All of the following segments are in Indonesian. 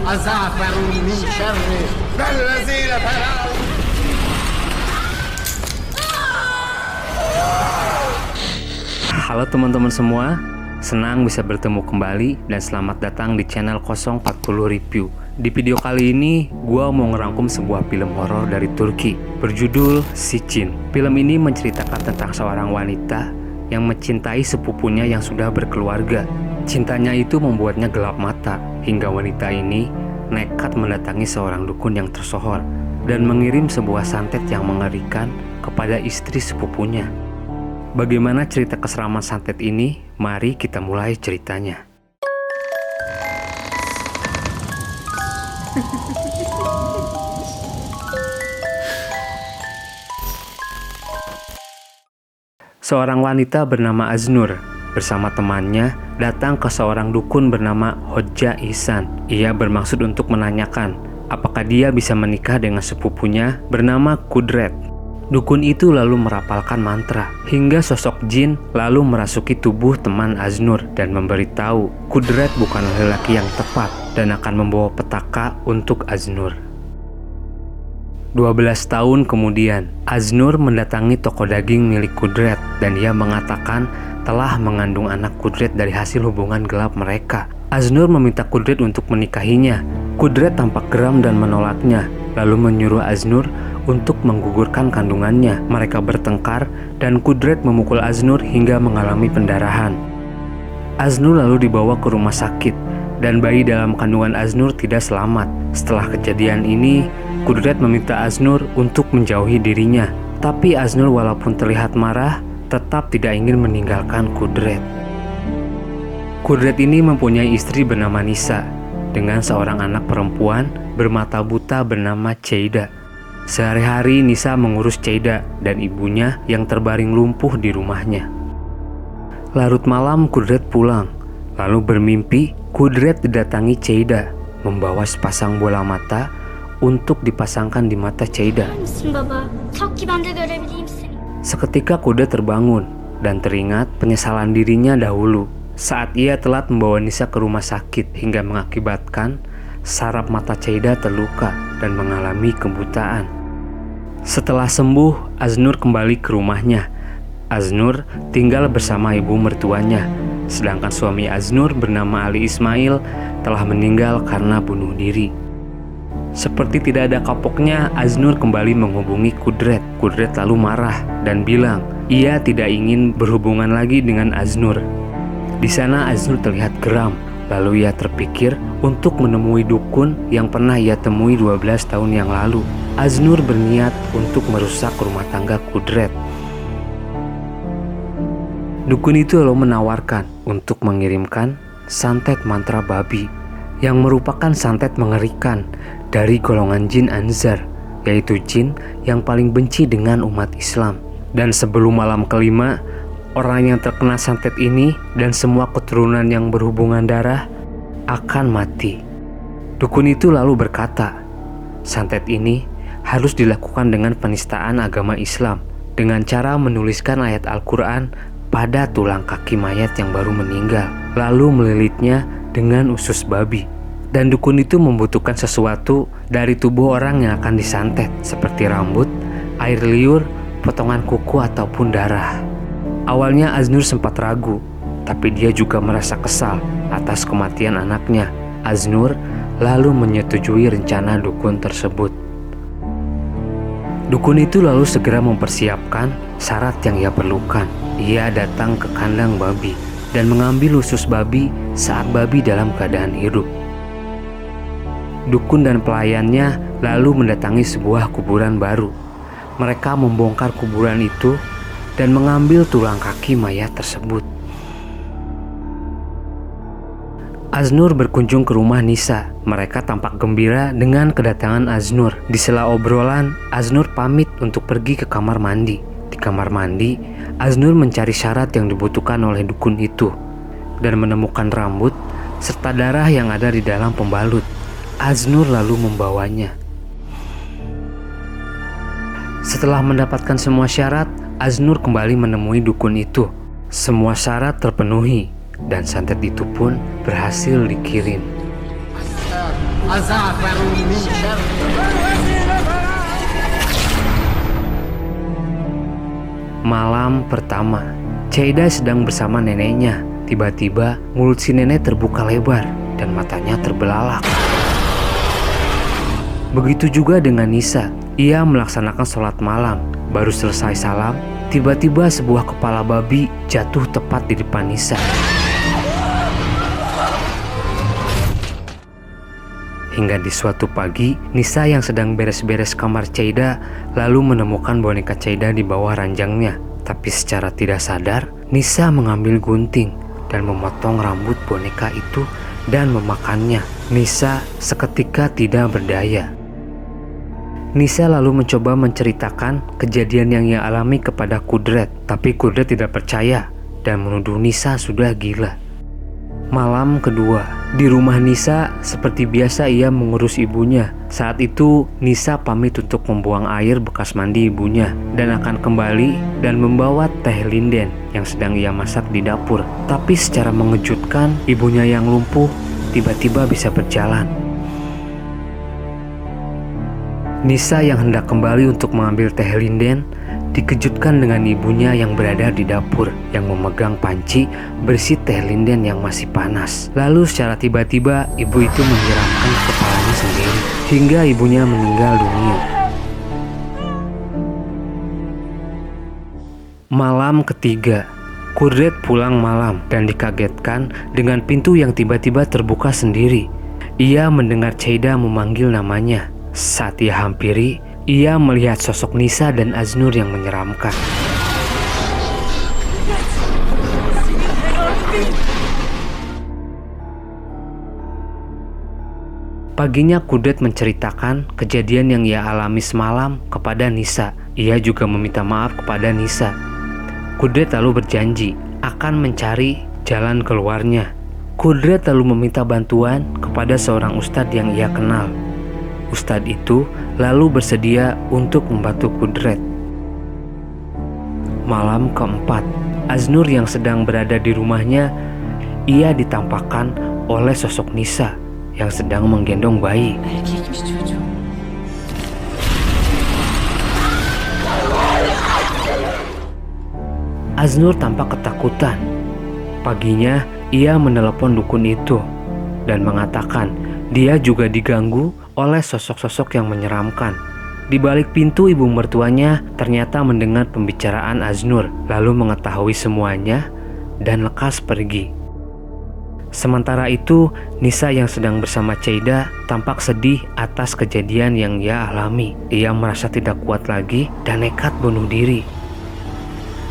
أزعفر من شر الذين فعلوا. Halo teman-teman semua, senang bisa bertemu kembali dan selamat datang di channel 040 Review. Di video kali ini, gua mau ngerangkum sebuah film horor dari Turki berjudul Sicin. Film ini menceritakan tentang seorang wanita yang mencintai sepupunya yang sudah berkeluarga. Cintanya itu membuatnya gelap mata, hingga wanita ini nekat mendatangi seorang dukun yang tersohor dan mengirim sebuah santet yang mengerikan kepada istri sepupunya. Bagaimana cerita keseraman santet ini? Mari kita mulai ceritanya. Seorang wanita bernama Aznur bersama temannya datang ke seorang dukun bernama Hoja Ihsan. Ia bermaksud untuk menanyakan apakah dia bisa menikah dengan sepupunya bernama Kudret. Dukun itu lalu merapalkan mantra hingga sosok jin lalu merasuki tubuh teman Aznur dan memberitahu Kudret bukanlah lelaki yang tepat dan akan membawa petaka untuk Aznur. 12 tahun kemudian, Aznur mendatangi toko daging milik Kudret dan ia mengatakan telah mengandung anak Kudret dari hasil hubungan gelap mereka. Aznur meminta Kudret untuk menikahinya. Kudret tampak geram dan menolaknya, lalu menyuruh Aznur untuk menggugurkan kandungannya. Mereka bertengkar dan Kudret memukul Aznur hingga mengalami pendarahan. Aznur lalu dibawa ke rumah sakit dan bayi dalam kandungan Aznur tidak selamat. Setelah kejadian ini, Kudret meminta Aznur untuk menjauhi dirinya. Tapi Aznur walaupun terlihat marah, tetap tidak ingin meninggalkan Kudret. Kudret ini mempunyai istri bernama Nisa dengan seorang anak perempuan bermata buta bernama Ceyda. Sehari-hari Nisa mengurus Ceyda dan ibunya yang terbaring lumpuh di rumahnya. Larut malam Kudret pulang, lalu bermimpi Kudret didatangi Ceyda membawa sepasang bola mata untuk dipasangkan di mata Ceyda. Seketika Kudret terbangun dan teringat penyesalan dirinya dahulu saat ia telat membawa Nisa ke rumah sakit hingga mengakibatkan saraf mata Ceyda terluka dan mengalami kebutaan. Setelah sembuh, Aznur kembali ke rumahnya. Aznur tinggal bersama ibu mertuanya, sedangkan suami Aznur bernama Ali Ismail telah meninggal karena bunuh diri. Seperti tidak ada kapoknya, Aznur kembali menghubungi Kudret. Kudret lalu marah dan bilang ia tidak ingin berhubungan lagi dengan Aznur. Di sana Aznur terlihat geram. Lalu ia terpikir untuk menemui dukun yang pernah ia temui 12 tahun yang lalu. Aznur berniat untuk merusak rumah tangga Kudret. Dukun itu lalu menawarkan untuk mengirimkan santet mantra babi yang merupakan santet mengerikan dari golongan jin Anzar, yaitu jin yang paling benci dengan umat Islam. Dan sebelum malam kelima, orang yang terkena santet ini dan semua keturunan yang berhubungan darah akan mati. Dukun itu lalu berkata, santet ini harus dilakukan dengan penistaan agama Islam dengan cara menuliskan ayat Al-Quran pada tulang kaki mayat yang baru meninggal, lalu melilitnya dengan usus babi. Dan dukun itu membutuhkan sesuatu dari tubuh orang yang akan disantet, seperti rambut, air liur, potongan kuku ataupun darah. Awalnya Aznur sempat ragu, tapi dia juga merasa kesal atas kematian anaknya. Aznur lalu menyetujui rencana dukun tersebut. Dukun itu lalu segera mempersiapkan syarat yang ia perlukan. Ia datang ke kandang babi dan mengambil usus babi saat babi dalam keadaan hidup. Dukun dan pelayannya lalu mendatangi sebuah kuburan baru. Mereka membongkar kuburan itu dan mengambil tulang kaki mayat tersebut. Aznur berkunjung ke rumah Nisa. Mereka tampak gembira dengan kedatangan Aznur. Di sela obrolan, Aznur pamit untuk pergi ke kamar mandi. Di kamar mandi, Aznur mencari syarat yang dibutuhkan oleh dukun itu dan menemukan rambut serta darah yang ada di dalam pembalut. Aznur lalu membawanya. Setelah mendapatkan semua syarat, Aznur kembali menemui dukun itu. Semua syarat terpenuhi dan santet itu pun berhasil dikirim. أزعفر من شر. Malam pertama, Chaida sedang bersama neneknya. Tiba-tiba mulut si nenek terbuka lebar dan matanya terbelalak. Begitu juga dengan Nisa. Ia melaksanakan sholat malam. Baru selesai salam, tiba-tiba sebuah kepala babi jatuh tepat di depan Nisa. Hingga di suatu pagi, Nisa yang sedang beres-beres kamar Chaida lalu menemukan boneka Chaida di bawah ranjangnya. Tapi secara tidak sadar, Nisa mengambil gunting dan memotong rambut boneka itu dan memakannya. Nisa seketika tidak berdaya. Nisa lalu mencoba menceritakan kejadian yang ia alami kepada Kudret, tapi Kudret tidak percaya dan menuduh Nisa sudah gila. Malam kedua, di rumah Nisa seperti biasa ia mengurus ibunya. Saat itu Nisa pamit untuk membuang air bekas mandi ibunya dan akan kembali dan membawa teh linden yang sedang ia masak di dapur. Tapi secara mengejutkan, ibunya yang lumpuh tiba-tiba bisa berjalan. Nisa yang hendak kembali untuk mengambil teh linden dikejutkan dengan ibunya yang berada di dapur yang memegang panci berisi teh linden yang masih panas. Lalu secara tiba-tiba ibu itu menyiramkan kepalanya sendiri hingga ibunya meninggal dunia. Malam ketiga, Kudret pulang malam dan dikagetkan dengan pintu yang tiba-tiba terbuka sendiri. Ia mendengar Chaida memanggil namanya. Saat ia hampiri, ia melihat sosok Nisa dan Aznur yang menyeramkan. Paginya Kudret menceritakan kejadian yang ia alami semalam kepada Nisa. Ia juga meminta maaf kepada Nisa. Kudret lalu berjanji akan mencari jalan keluarnya. Kudret lalu meminta bantuan kepada seorang ustadz yang ia kenal. Ustadz itu lalu bersedia untuk membantu Kudret. Malam keempat, Aznur yang sedang berada di rumahnya, ia ditampakkan oleh sosok Nisa yang sedang menggendong bayi. Aznur tampak ketakutan. Paginya, ia menelepon dukun itu dan mengatakan dia juga diganggu oleh sosok-sosok yang menyeramkan. Di balik pintu ibu mertuanya ternyata mendengar pembicaraan Aznur, lalu mengetahui semuanya dan lekas pergi. Sementara itu, Nisa yang sedang bersama Chaida tampak sedih atas kejadian yang ia alami. Ia merasa tidak kuat lagi dan nekat bunuh diri.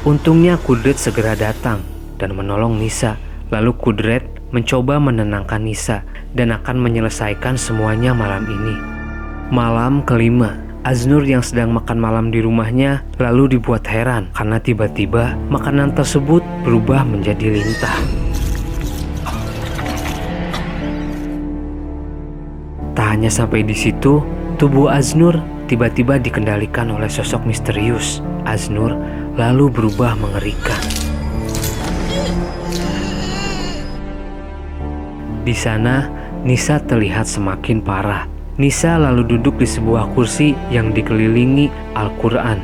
Untungnya Kudret segera datang dan menolong Nisa. Lalu Kudret mencoba menenangkan Nisa dan akan menyelesaikan semuanya malam ini. Malam kelima, Aznur yang sedang makan malam di rumahnya lalu dibuat heran karena tiba-tiba makanan tersebut berubah menjadi lintah. Tak hanya sampai di situ, tubuh Aznur tiba-tiba dikendalikan oleh sosok misterius. Aznur lalu berubah mengerikan. Di sana, Nisa terlihat semakin parah. Nisa lalu duduk di sebuah kursi yang dikelilingi Al-Quran.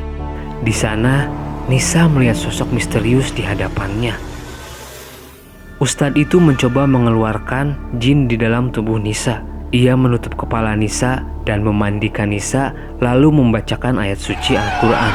Di sana, Nisa melihat sosok misterius di hadapannya. Ustadz itu mencoba mengeluarkan jin di dalam tubuh Nisa. Ia menutup kepala Nisa dan memandikan Nisa, lalu membacakan ayat suci Al-Quran.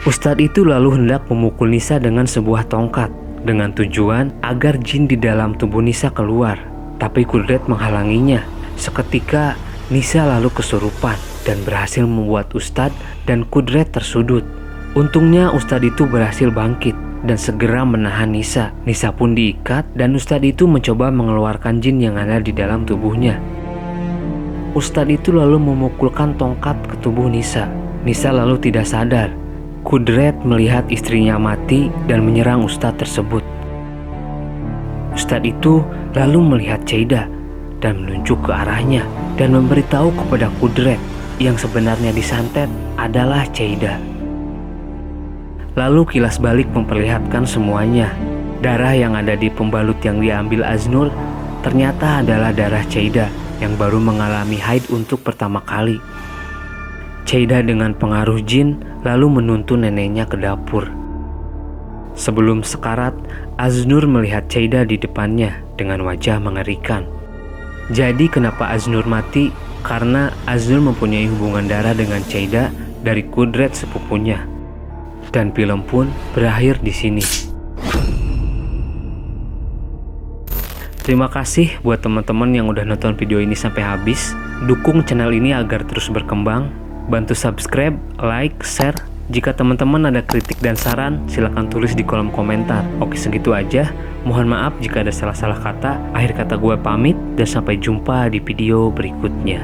Ustadz itu lalu hendak memukul Nisa dengan sebuah tongkat dengan tujuan agar jin di dalam tubuh Nisa keluar. Tapi Kudret menghalanginya. Seketika Nisa lalu kesurupan dan berhasil membuat Ustadz dan Kudret tersudut. Untungnya Ustadz itu berhasil bangkit dan segera menahan Nisa. Nisa pun diikat dan Ustadz itu mencoba mengeluarkan jin yang ada di dalam tubuhnya. Ustadz itu lalu memukulkan tongkat ke tubuh Nisa. Nisa lalu tidak sadar. Kudret melihat istrinya mati dan menyerang Ustadz tersebut. Ustadz itu lalu melihat Chaida dan menunjuk ke arahnya dan memberitahu kepada Kudret yang sebenarnya disantet adalah Chaida. Lalu kilas balik memperlihatkan semuanya. Darah yang ada di pembalut yang diambil Aznur ternyata adalah darah Cheida yang baru mengalami haid untuk pertama kali. Cheida dengan pengaruh jin lalu menuntun neneknya ke dapur. Sebelum sekarat, Aznur melihat Cheida di depannya dengan wajah mengerikan. Jadi kenapa Aznur mati? Karena Aznur mempunyai hubungan darah dengan Cheida dari kudret sepupunya. Dan film pun berakhir di sini. Terima kasih buat teman-teman yang udah nonton video ini sampai habis. Dukung channel ini agar terus berkembang. Bantu subscribe, like, share. Jika teman-teman ada kritik dan saran, silahkan tulis di kolom komentar. Oke, segitu aja. Mohon maaf jika ada salah-salah kata. Akhir kata gue pamit dan sampai jumpa di video berikutnya.